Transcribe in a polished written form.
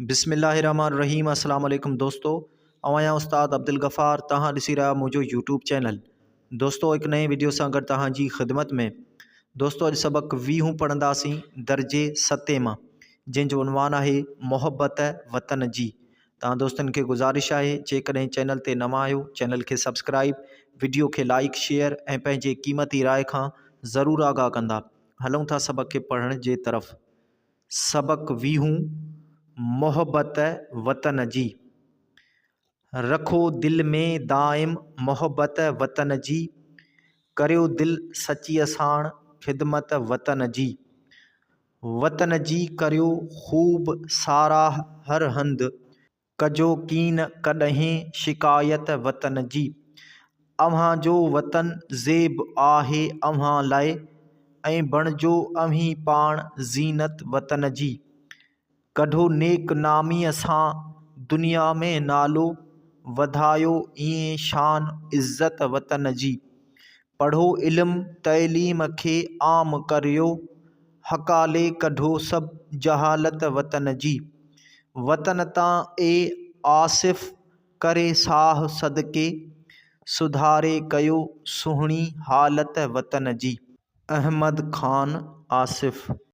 बिस्मिल्लाहिर्रहमानिर्रहीम। अस्सलाम वालेकुम दोस्तों, आया उस्ताद अब्दुल गफ़ार। तहां ॾिसी रहा मुझो यूट्यूब चैनल। दोस्तों एक नए वीडियो से अगर तहां जी ख़िदमत में। दोस्तों अॼु सबक 20 पढ़ंदासीं दर्जे 7 मां, जंहिंजो उनवान आहे मोहब्बत वतन जी। तहां दोस्तनि खे गुज़ारिश आहे जेकॾहिं चैनल ते नवां आहियो चैनल खे सब्सक्राइब, वीडियो खे लाइक शेयर ऐं पंहिंजे क़ीमती राय खां ज़रूरु आगाह कंदा। हलूं था सबक खे पढ़ण जे तरफ़। सबक 20 मोहब्बत वतन जी। रखो दिल में दाइम मोहब्बत वतन जी, करियो दिल सची साण खिदमत वतन जी। वतन जी करियो खूब साराह हर हंध, कजो कीन कॾहिं शिकायत वतन जी। अव्हां जो वतन ज़ेब आहे अव्हां लाइ, ऐं बणिजो अव्हीं पाण ज़ीनत वतन जी। कढो नेक नामीअ सां दुनिया में नालो, वधायो ईअं शान इज़्ज़त वतन जी। पढ़ो इल्म तइलीम खे आम करियो, हकाले कढो सभु जहालत वतन जी। वतन तां ए आसिफ़ करे साह सदके, सुधारे कयो सुहिणी हालत वतन जी। अहमद ख़ान आसिफ़।